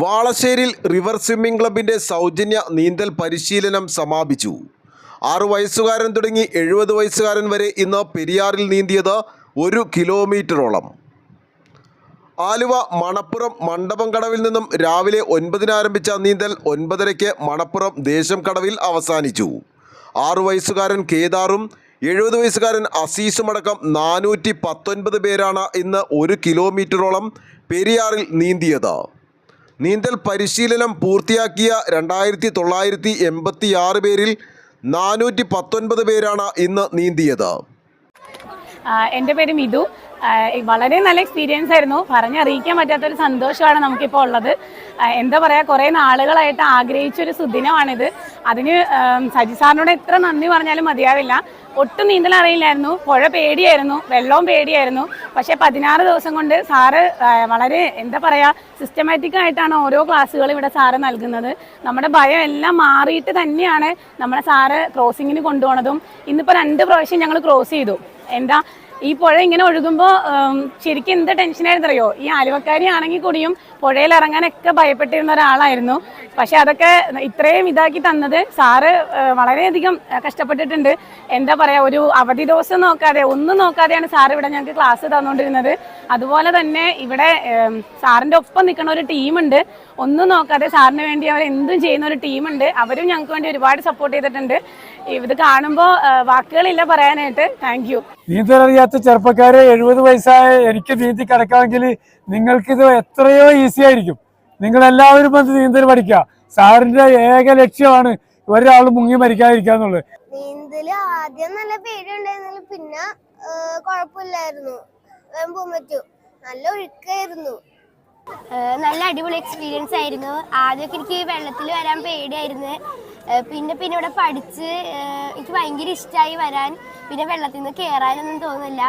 വാളശ്ശേരിയിൽ river swimming ക്ലബിൻ്റെ സൗജന്യ നീന്തൽ പരിശീലനം സമാപിച്ചു. 6 വയസ്സുകാരൻ തുടങ്ങി 70 വയസ്സുകാരൻ വരെ ഇന്ന് പെരിയാറിൽ നീന്തിയത് 1 കിലോമീറ്ററോളം. ആലുവ മണപ്പുറം മണ്ഡപം കടവിൽ നിന്നും രാവിലെ 9-ന് ആരംഭിച്ച നീന്തൽ 9:30-ക്ക് മണപ്പുറം ദേശം കടവിൽ അവസാനിച്ചു. 6 വയസ്സുകാരൻ കേദാറും 70 വയസ്സുകാരൻ അസീസുമടക്കം 419 പേരാണ് ഇന്ന് 1 കിലോമീറ്ററോളം പെരിയാറിൽ നീന്തിയത്. നീന്തൽ പരിശീലനം പൂർത്തിയാക്കിയ 2986 പേരിൽ 419 പേരാണ് ഇന്ന് നീന്തിയത്. എൻ്റെ പേര് മിതു. വളരെ നല്ല എക്സ്പീരിയൻസ് ആയിരുന്നു. പറഞ്ഞറിയിക്കാൻ പറ്റാത്തൊരു സന്തോഷമാണ് നമുക്കിപ്പോൾ ഉള്ളത്. എന്താ പറയുക, കുറേ നാളുകളായിട്ട് ആഗ്രഹിച്ചൊരു സുദിനമാണിത്. അതിന് സജി സാറിനോട് എത്ര നന്ദി പറഞ്ഞാലും മതിയാവില്ല. ഒട്ടും നീന്തൽ അറിയില്ലായിരുന്നു, പുഴ പേടിയായിരുന്നു, വെള്ളവും പേടിയായിരുന്നു. പക്ഷേ 16 ദിവസം കൊണ്ട് സാറ് വളരെ എന്താ പറയുക സിസ്റ്റമാറ്റിക് ആയിട്ടാണ് ഓരോ ക്ലാസ്സുകളും ഇവിടെ സാറ് നൽകുന്നത്. നമ്മുടെ ഭയം എല്ലാം മാറിയിട്ട് തന്നെയാണ് നമ്മളെ സാറ് ക്രോസിങ്ങിന് കൊണ്ടുപോകുന്നതും. ഇന്നിപ്പോൾ 2 പ്രാവശ്യം ഞങ്ങൾ ക്രോസ് ചെയ്തു. എന്താ ഈ പുഴ ഇങ്ങനെ ഒഴുകുമ്പോൾ ശരിക്കും എന്ത് ടെൻഷനായിരുന്നു അറിയോ. ഈ ആലുവക്കാരി ആണെങ്കിൽ കൂടിയും പുഴയിൽ ഇറങ്ങാനൊക്കെ ഭയപ്പെട്ടിരുന്ന ഒരാളായിരുന്നു. പക്ഷെ അതൊക്കെ ഇത്രയും ഇതാക്കി തന്നത് സാറ് വളരെയധികം കഷ്ടപ്പെട്ടിട്ടുണ്ട്. എന്താ പറയുക, ഒരു അവധി ദിവസം നോക്കാതെ ഒന്നും നോക്കാതെയാണ് സാറ് ഇവിടെ ഞങ്ങൾക്ക് ക്ലാസ് തന്നുകൊണ്ടിരുന്നത്. അതുപോലെ തന്നെ ഇവിടെ സാറിൻ്റെ ഒപ്പം നിൽക്കുന്ന ഒരു ടീമുണ്ട്. ഒന്നും നോക്കാതെ സാറിന് വേണ്ടി അവർ എന്തും ചെയ്യുന്ന ഒരു ടീമുണ്ട്. അവരും ഞങ്ങൾക്ക് വേണ്ടി ഒരുപാട് സപ്പോർട്ട് ചെയ്തിട്ടുണ്ട്. ഇത് കാണുമ്പോൾ വാക്കുകളില്ല പറയാനായിട്ട്. Thank you. നീന്തലറിയാത്ത ചെറുപ്പക്കാരെ 70 വയസ്സായ എനിക്ക് നീന്തി കിടക്കാമെങ്കിൽ നിങ്ങൾക്കിത് എത്രയോ ഈസി ആയിരിക്കും. നിങ്ങളെല്ലാവരും വന്ന് നീന്തൽ പഠിക്കുക. സാറിന്റെ ഏക ലക്ഷ്യമാണ് ഒരാൾ മുങ്ങി മരിക്കാതിരിക്കുക എന്നുള്ളത്. നീന്തല് ആദ്യം നല്ല പേടിയുണ്ടായിരുന്നെങ്കിൽ പിന്നെ കുഴപ്പമില്ലായിരുന്നു, പോകാൻ പറ്റും. നല്ല ഒഴുക്കായിരുന്നു. നല്ല അടിപൊളി എക്സ്പീരിയൻസ് ആയിരുന്നു. ആദ്യമൊക്കെ എനിക്ക് വെള്ളത്തിൽ വരാൻ പേടിയായിരുന്നു. പിന്നെ ഇവിടെ പഠിച്ച് എനിക്ക് ഭയങ്കര ഇഷ്ടമായി വരാൻ. പിന്നെ വെള്ളത്തിൽ നിന്ന് കയറാനൊന്നും തോന്നില്ല.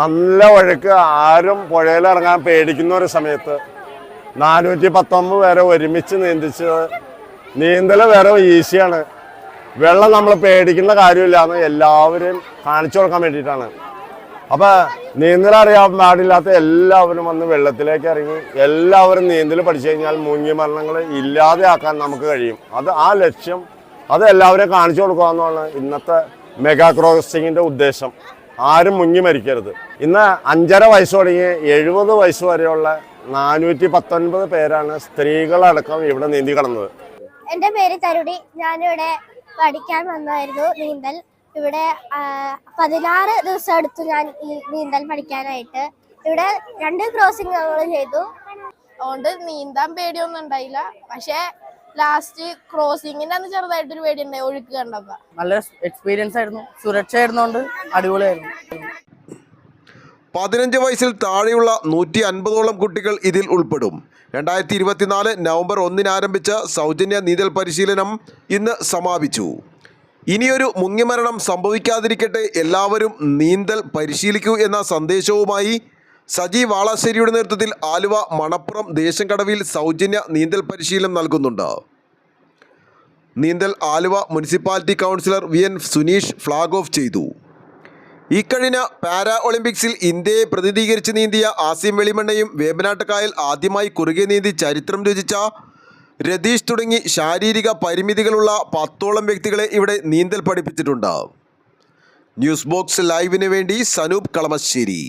നല്ല ഒഴുക്ക്, ആരും പുഴയിൽ ഇറങ്ങാൻ പേടിക്കുന്ന ഒരു സമയത്ത് 419 പേരെ ഒരുമിച്ച് നീന്തിച്ചത്. നീന്തൽ വേറെ ഈസിയാണ്. വെള്ളം നമ്മൾ പേടിക്കേണ്ട കാര്യമില്ലാന്ന് എല്ലാവരും കാണിച്ചു കൊടുക്കാൻ വേണ്ടിയിട്ടാണ്. അപ്പോൾ നീന്തൽ അറിയാൻ പാടില്ലാത്ത എല്ലാവരും വന്ന് വെള്ളത്തിലേക്ക് ഇറങ്ങി എല്ലാവരും നീന്തൽ പഠിച്ചു കഴിഞ്ഞാൽ മുങ്ങി മരണങ്ങൾ ഇല്ലാതെയാക്കാൻ നമുക്ക് കഴിയും. ആ ലക്ഷ്യം അത് എല്ലാവരെയും കാണിച്ചു കൊടുക്കുക എന്നാണ് ഇന്നത്തെ മെഗാ ക്രോസിങ്ങിൻ്റെ ഉദ്ദേശം. ആരും മുങ്ങി മരിക്കരുത്. ഇന്ന് 5.5 വയസ്സ് തുടങ്ങി 70 വയസ്സ് വരെയുള്ള 419 പേരാണ് സ്ത്രീകളടക്കം ഇവിടെ നീന്തി കടന്നത്. എൻ്റെ പേര് തരുടി. ഞാനിവിടെ പഠിക്കാൻ വന്നായിരുന്നു നീന്തൽ. ഇവിടെ 16 ദിവസം എടുത്തു ഞാൻ ഈ നീന്തൽ പഠിക്കാനായിട്ട്. ഇവിടെ 2 ക്രോസിംഗ് നമ്മൾ ചെയ്തു. അതുകൊണ്ട് നീന്താൻ പേടിയൊന്നും ഉണ്ടായില്ല. പക്ഷേ ലാസ്റ്റ് ക്രോസിങ്ങിന്റെ അന്ന് ചെറുതായിട്ടൊരു പേടി ഉണ്ടായി, ഒഴുക്ക് കണ്ടപ്പോ. നല്ല എക്സ്പീരിയൻസ് ആയിരുന്നു. സുരക്ഷ ആയിരുന്നോണ്ട് അടിപൊളിയായിരുന്നു. 15 വയസ്സിൽ താഴെയുള്ള 150ഓളം കുട്ടികൾ ഇതിൽ ഉൾപ്പെടും. 2024 നവംബർ 1-ന് ആരംഭിച്ച സൗജന്യ നീന്തൽ പരിശീലനം ഇന്ന് സമാപിച്ചു. ഇനിയൊരു മുങ്ങിമരണം സംഭവിക്കാതിരിക്കട്ടെ, എല്ലാവരും നീന്തൽ പരിശീലിക്കൂ എന്ന സന്ദേശവുമായി സജി വാളശ്ശേരിയുടെ നേതൃത്വത്തിൽ ആലുവ മണപ്പുറം ദേശം കടവിൽ സൗജന്യ നീന്തൽ പരിശീലനം നൽകുന്നുണ്ട്. നീന്തൽ Aluva municipality councillor VN Suneesh flag off ചെയ്തു. ഇക്കഴിഞ്ഞ പാരാ ഒളിമ്പിക്സിൽ ഇന്ത്യയെ പ്രതിനിധീകരിച്ച് നീന്തിയ ആസിം വെളിമണ്ണയും വേമ്പനാട്ടുകായൽ ആദ്യമായി കുറുകെ നീന്തി ചരിത്രം രചിച്ച രതീഷ് തുടങ്ങി ശാരീരിക പരിമിതികളുള്ള 10ഓളം വ്യക്തികളെ ഇവിടെ നീന്തൽ പഠിപ്പിച്ചിട്ടുണ്ട്. ന്യൂസ് ബോക്സ് ലൈവിന് വേണ്ടി സനൂപ് കളമശ്ശേരി.